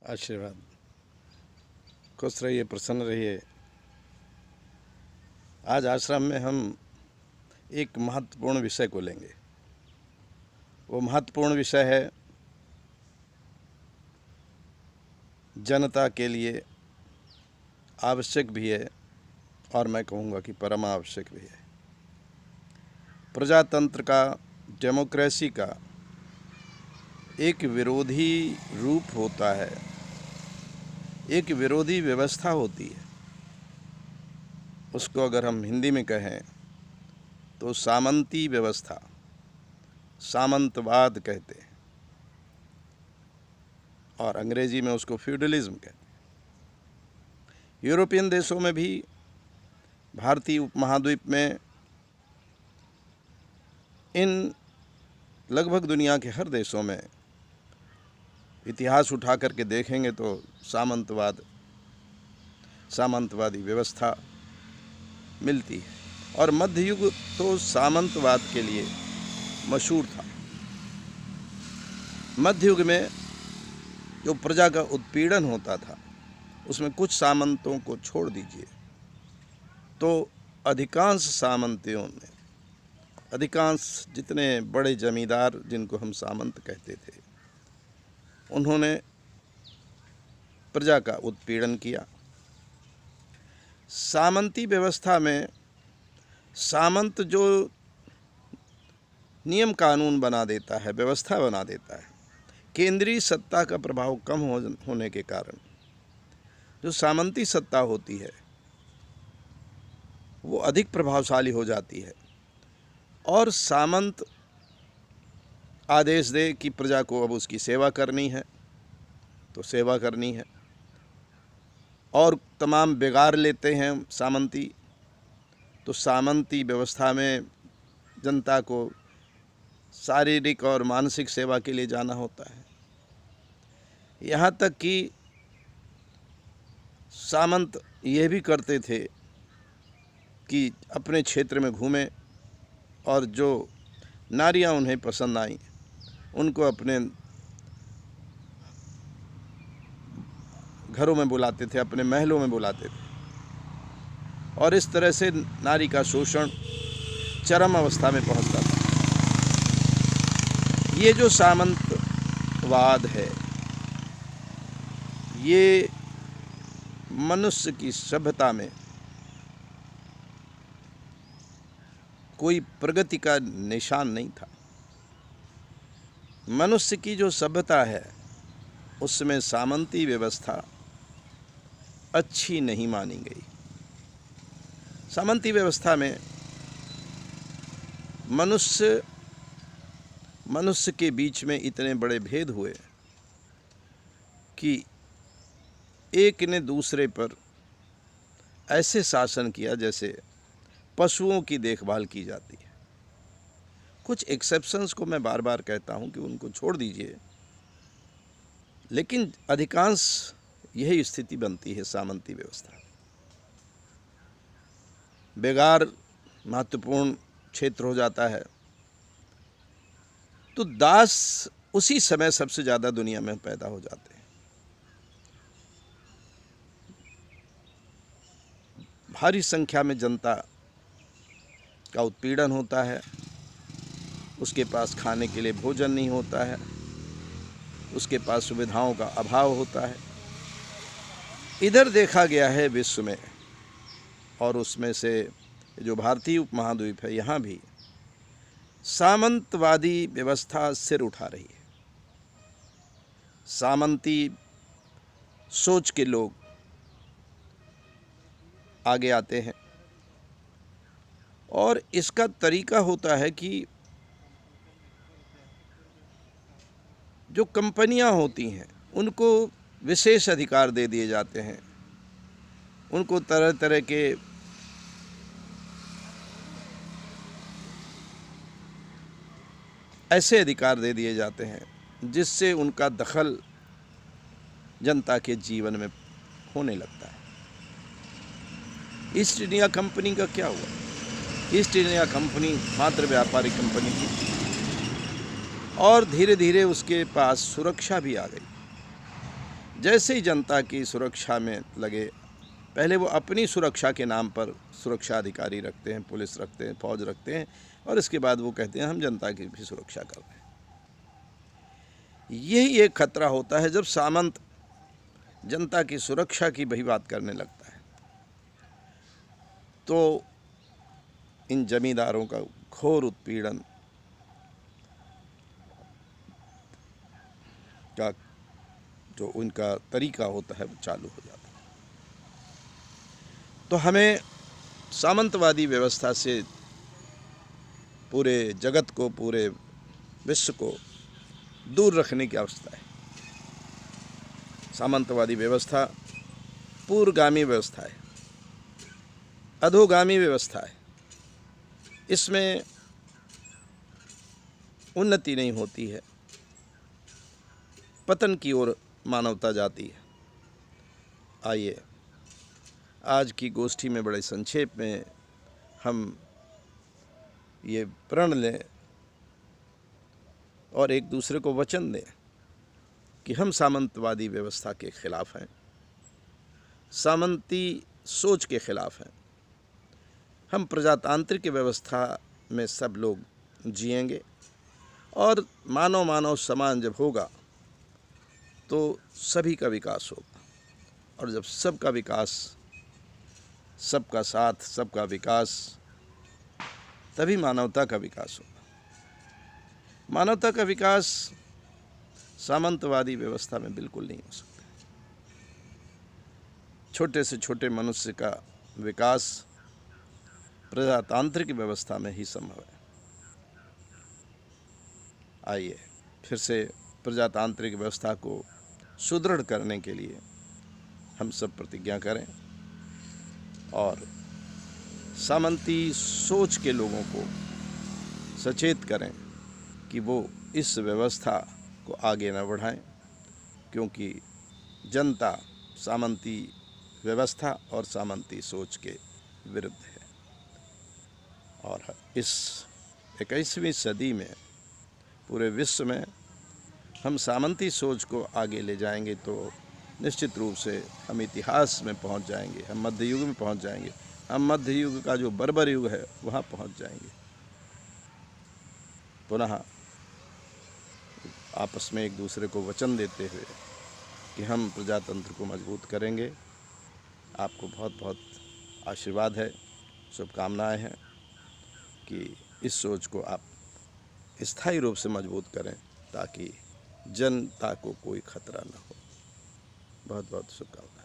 आशीर्वाद। खुश रहिए, प्रसन्न रहिए। आज आश्रम में हम एक महत्वपूर्ण विषय को लेंगे। वो महत्वपूर्ण विषय है जनता के लिए आवश्यक भी है और मैं कहूँगा कि परम आवश्यक भी है। प्रजातंत्र का, डेमोक्रेसी का एक विरोधी रूप होता है, एक विरोधी व्यवस्था होती है। उसको अगर हम हिंदी में कहें तो सामंती व्यवस्था, सामंतवाद कहते हैं, और अंग्रेजी में उसको फ्यूडलिज्म कहते हैं। यूरोपियन देशों में भी, भारतीय उपमहाद्वीप में, इन लगभग दुनिया के हर देशों में इतिहास उठा करके देखेंगे तो सामंतवादी व्यवस्था मिलती है। और मध्य युग तो सामंतवाद के लिए मशहूर था। मध्य युग में जो प्रजा का उत्पीड़न होता था उसमें कुछ सामंतों को छोड़ दीजिए तो अधिकांश सामंतियों ने, अधिकांश जितने बड़े जमींदार जिनको हम सामंत कहते थे, उन्होंने प्रजा का उत्पीड़न किया। सामंती व्यवस्था में सामंत जो नियम कानून बना देता है, व्यवस्था बना देता है, केंद्रीय सत्ता का प्रभाव कम होने के कारण जो सामंती सत्ता होती है वो अधिक प्रभावशाली हो जाती है। और सामंत आदेश दे कि प्रजा को अब उसकी सेवा करनी है तो सेवा करनी है, और तमाम बिगाड़ लेते हैं सामंती। तो सामंती व्यवस्था में जनता को शारीरिक और मानसिक सेवा के लिए जाना होता है। यहाँ तक कि सामंत ये भी करते थे कि अपने क्षेत्र में घूमें और जो नारियां उन्हें पसंद आईं उनको अपने घरों में बुलाते थे, अपने महलों में बुलाते थे, और इस तरह से नारी का शोषण चरम अवस्था में पहुंचता था। ये जो सामंतवाद है, ये मनुष्य की सभ्यता में कोई प्रगति का निशान नहीं था। मनुष्य की जो सभ्यता है उसमें सामंती व्यवस्था अच्छी नहीं मानी गई। सामंती व्यवस्था में मनुष्य के बीच में इतने बड़े भेद हुए कि एक ने दूसरे पर ऐसे शासन किया जैसे पशुओं की देखभाल की जाती है। कुछ एक्सेप्शंस को मैं बार बार कहता हूं कि उनको छोड़ दीजिए, लेकिन अधिकांश यही स्थिति बनती है सामंती व्यवस्था। बेगार महत्वपूर्ण क्षेत्र हो जाता है तो दास उसी समय सबसे ज़्यादा दुनिया में पैदा हो जाते हैं। भारी संख्या में जनता का उत्पीड़न होता है, उसके पास खाने के लिए भोजन नहीं होता है, उसके पास सुविधाओं का अभाव होता है। इधर देखा गया है विश्व में, और उसमें से जो भारतीय उपमहाद्वीप है यहाँ भी सामंतवादी व्यवस्था सिर उठा रही है। सामंती सोच के लोग आगे आते हैं, और इसका तरीका होता है कि जो कंपनियां होती हैं उनको विशेष अधिकार दे दिए जाते हैं, उनको तरह तरह के ऐसे अधिकार दे दिए जाते हैं जिससे उनका दखल जनता के जीवन में होने लगता है। ईस्ट इंडिया कंपनी का क्या हुआ? ईस्ट इंडिया कंपनी मात्र व्यापारिक कंपनी थी, और धीरे धीरे उसके पास सुरक्षा भी आ गई। जैसे ही जनता की सुरक्षा में लगे, पहले वो अपनी सुरक्षा के नाम पर सुरक्षा अधिकारी रखते हैं, पुलिस रखते हैं, फौज रखते हैं, और इसके बाद वो कहते हैं हम जनता की भी सुरक्षा कर रहे हैं। यही एक खतरा होता है जब सामंत जनता की सुरक्षा की भी बात करने लगता है, तो इन जमींदारों का घोर उत्पीड़न का जो उनका तरीका होता है वो चालू हो जाता है। तो हमें सामंतवादी व्यवस्था से पूरे जगत को, पूरे विश्व को दूर रखने की आवश्यकता है। सामंतवादी व्यवस्था पूर्वगामी व्यवस्था है, अधोगामी व्यवस्था है। इसमें उन्नति नहीं होती है, पतन की ओर मानवता जाती है। आइए आज की गोष्ठी में बड़े संक्षेप में हम ये प्रण लें और एक दूसरे को वचन दें कि हम सामंतवादी व्यवस्था के खिलाफ हैं, सामंती सोच के खिलाफ हैं। हम प्रजातांत्रिक व्यवस्था में सब लोग जिएंगे और मानव समान जब होगा तो सभी का विकास होगा, और जब सबका विकास, सबका साथ, सबका विकास, तभी मानवता का विकास होगा। मानवता का विकास सामंतवादी व्यवस्था में बिल्कुल नहीं हो सकता। छोटे से छोटे मनुष्य का विकास प्रजातांत्रिक व्यवस्था में ही संभव है। आइए फिर से प्रजातांत्रिक व्यवस्था को सुदृढ़ करने के लिए हम सब प्रतिज्ञा करें और सामंती सोच के लोगों को सचेत करें कि वो इस व्यवस्था को आगे न बढ़ाएं, क्योंकि जनता सामंती व्यवस्था और सामंती सोच के विरुद्ध है। और इस 21वीं सदी में पूरे विश्व में हम सामंती सोच को आगे ले जाएंगे तो निश्चित रूप से हम इतिहास में पहुंच जाएंगे, हम मध्य युग में पहुंच जाएंगे, हम मध्य युग का जो बर्बर युग है वहाँ पहुंच जाएंगे। पुनः आपस में एक दूसरे को वचन देते हुए कि हम प्रजातंत्र को मजबूत करेंगे। आपको बहुत बहुत आशीर्वाद है, शुभकामनाएं हैं कि इस सोच को आप स्थायी रूप से मजबूत करें ताकि जनता को कोई खतरा न हो। बहुत बहुत शुभकामनाएं।